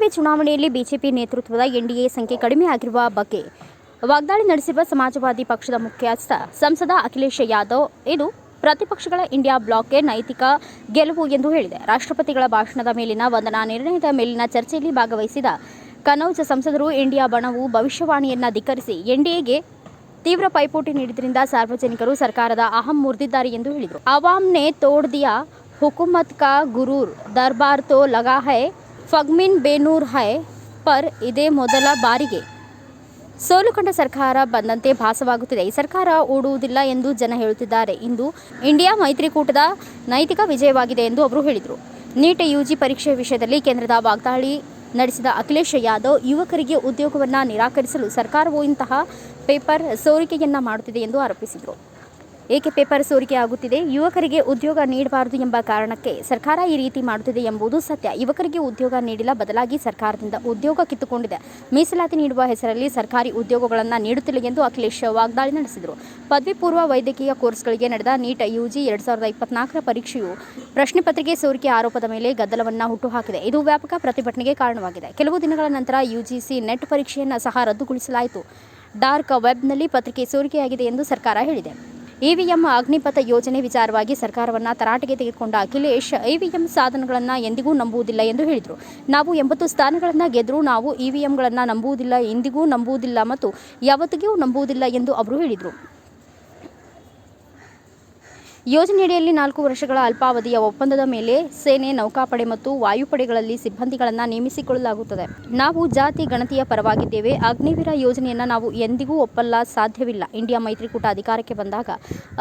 ಲೋಕಸಭೆ ಚುನಾವಣೆಯಲ್ಲಿ ಬಿಜೆಪಿ ನೇತೃತ್ವದ ಎನ್ಡಿಎ ಸಂಖ್ಯೆ ಕಡಿಮೆ ಆಗಿರುವ ಬಗ್ಗೆ ವಾಗ್ದಾಳಿ ನಡೆಸಿರುವ ಸಮಾಜವಾದಿ ಪಕ್ಷದ ಮುಖ್ಯಸ್ಥ ಸಂಸದ ಅಖಿಲೇಶ್ ಯಾದವ್ ಇದು ಪ್ರತಿಪಕ್ಷಗಳ ಇಂಡಿಯಾ ಬ್ಲಾಕ್ಗೆ ನೈತಿಕ ಗೆಲುವು ಎಂದು ಹೇಳಿದೆ. ರಾಷ್ಟ್ರಪತಿಗಳ ಭಾಷಣದ ಮೇಲಿನ ವಂದನಾ ನಿರ್ಣಯದ ಮೇಲಿನ ಚರ್ಚೆಯಲ್ಲಿ ಭಾಗವಹಿಸಿದ ಕನೌಜ್ ಸಂಸದರು ಇಂಡಿಯಾ ಬಣವು ಭವಿಷ್ಯವಾಣಿಯನ್ನು ಧಿಕ್ಕರಿಸಿ ಎನ್ಡಿಎಗೆ ತೀವ್ರ ಪೈಪೋಟಿ ನೀಡಿದ್ದರಿಂದ ಸಾರ್ವಜನಿಕರು ಸರ್ಕಾರದ ಅಹಂ ಮುರಿದಿದ್ದಾರೆ ಎಂದು ಹೇಳಿದರು. ಅವಾಮ್ ನೆ ತೋಡ್ ದಿಯಾ ಹುಕೂಮತ್ ಕಾ ಗುರೂರ್ ದರ್ಬಾರ್ ತೋ ಲಗಾ ಹೈ ಫಗ್ಮಿನ್ ಬೇನೂರ್ ಹೈ ಪರ್ ಇದೇ ಮೊದಲ ಬಾರಿಗೆ ಸೋಲು ಕಂಡ ಸರ್ಕಾರ ಬಂದಂತೆ ಭಾಸವಾಗುತ್ತಿದೆ. ಈ ಸರ್ಕಾರ ಓಡುವುದಿಲ್ಲ ಎಂದು ಜನ ಹೇಳುತ್ತಿದ್ದಾರೆ. ಇಂದು ಇಂಡಿಯಾ ಮೈತ್ರಿಕೂಟದ ನೈತಿಕ ವಿಜಯವಾಗಿದೆ ಎಂದು ಅವರು ಹೇಳಿದರು. ನೀಟ್ ಯುಜಿ ಪರೀಕ್ಷೆ ವಿಷಯದಲ್ಲಿ ಕೇಂದ್ರದ ವಾಗ್ದಾಳಿ ನಡೆಸಿದ ಅಖಿಲೇಶ್ ಯಾದವ್ ಯುವಕರಿಗೆ ಉದ್ಯೋಗವನ್ನು ನಿರಾಕರಿಸಲು ಸರ್ಕಾರವು ಇಂತಹ ಪೇಪರ್ ಸೋರಿಕೆಯನ್ನ ಮಾಡುತ್ತಿದೆ ಎಂದು ಆರೋಪಿಸಿದರು. ಏಕೆ ಪೇಪರ್ ಸೋರಿಕೆ ಆಗುತ್ತಿದೆ? ಯುವಕರಿಗೆ ಉದ್ಯೋಗ ನೀಡಬಾರದು ಎಂಬ ಕಾರಣಕ್ಕೆ ಸರ್ಕಾರ ಈ ರೀತಿ ಮಾಡುತ್ತಿದೆ ಎಂಬುದು ಸತ್ಯ. ಯುವಕರಿಗೆ ಉದ್ಯೋಗ ನೀಡಿಲ್ಲ, ಬದಲಾಗಿ ಸರ್ಕಾರದಿಂದ ಉದ್ಯೋಗ ಕಿತ್ತುಕೊಂಡಿದೆ. ಮೀಸಲಾತಿ ನೀಡುವ ಹೆಸರಲ್ಲಿ ಸರ್ಕಾರಿ ಉದ್ಯೋಗಗಳನ್ನು ನೀಡುತ್ತಿಲ್ಲ ಎಂದು ಅಖಿಲೇಶ್ ವಾಗ್ದಾಳಿ ನಡೆಸಿದರು. ಪದವಿ ಪೂರ್ವ ವೈದ್ಯಕೀಯ ಕೋರ್ಸ್ಗಳಿಗೆ ನಡೆದ ನೀಟ್ ಯುಜಿ 2024ರ ಪರೀಕ್ಷೆಯು ಪ್ರಶ್ನೆ ಪತ್ರಿಕೆ ಸೋರಿಕೆ ಆರೋಪದ ಮೇಲೆ ಗದ್ದಲವನ್ನು ಹುಟ್ಟುಹಾಕಿದೆ. ಇದು ವ್ಯಾಪಕ ಪ್ರತಿಭಟನೆಗೆ ಕಾರಣವಾಗಿದೆ. ಕೆಲವು ದಿನಗಳ ನಂತರ ಯುಜಿಸಿ ನೆಟ್ ಪರೀಕ್ಷೆಯನ್ನು ಸಹ ರದ್ದುಗೊಳಿಸಲಾಯಿತು. ಡಾರ್ಕ್ ವೆಬ್ನಲ್ಲಿ ಪತ್ರಿಕೆ ಸೋರಿಕೆಯಾಗಿದೆ ಎಂದು ಸರ್ಕಾರ ಹೇಳಿದೆ. ಇವಿಎಂ ಅಗ್ನಿಪಥ ಯೋಜನೆ ವಿಚಾರವಾಗಿ ಸರ್ಕಾರವನ್ನು ತರಾಟೆಗೆ ತೆಗೆದುಕೊಂಡ ಅಖಿಲೇಶ್ ಇವಿಎಂ ಸಾಧನಗಳನ್ನು ಎಂದಿಗೂ ನಂಬುವುದಿಲ್ಲ ಎಂದು ಹೇಳಿದರು. ನಾವು 80 ಸ್ಥಾನಗಳನ್ನು ಗೆದ್ದರೂ ನಾವು ಇವಿಎಂಗಳನ್ನು ನಂಬುವುದಿಲ್ಲ, ಎಂದಿಗೂ ನಂಬುವುದಿಲ್ಲ ಮತ್ತು ಯಾವತ್ತಿಗೂ ನಂಬುವುದಿಲ್ಲ ಎಂದು ಅವರು ಹೇಳಿದರು. ಯೋಜನೆಯಡಿಯಲ್ಲಿ 4 ವರ್ಷಗಳ ಅಲ್ಪಾವಧಿಯ ಒಪ್ಪಂದದ ಮೇಲೆ ಸೇನೆ, ನೌಕಾಪಡೆ ಮತ್ತು ವಾಯುಪಡೆಗಳಲ್ಲಿ ಸಿಬ್ಬಂದಿಗಳನ್ನು ನೇಮಿಸಿಕೊಳ್ಳಲಾಗುತ್ತದೆ. ನಾವು ಜಾತಿ ಗಣತಿಯ ಪರವಾಗಿದ್ದೇವೆ. ಅಗ್ನಿವೀರ ಯೋಜನೆಯನ್ನು ನಾವು ಎಂದಿಗೂ ಒಪ್ಪಲು ಸಾಧ್ಯವಿಲ್ಲ. ಇಂಡಿಯಾ ಮೈತ್ರಿಕೂಟ ಅಧಿಕಾರಕ್ಕೆ ಬಂದಾಗ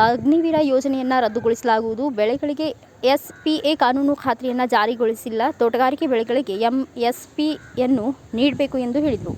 ಅಗ್ನಿವೀರ ಯೋಜನೆಯನ್ನು ರದ್ದುಗೊಳಿಸಲಾಗುವುದು. ಬೆಳೆಗಳಿಗೆ ಎಸ್ಪಿಎ ಕಾನೂನು ಖಾತ್ರಿಯನ್ನು ಜಾರಿಗೊಳಿಸಿಲ್ಲ. ತೋಟಗಾರಿಕೆ ಬೆಳೆಗಳಿಗೆ ಎಂಎಸ್ಪಿಯನ್ನು ನೀಡಬೇಕು ಎಂದು ಹೇಳಿದರು.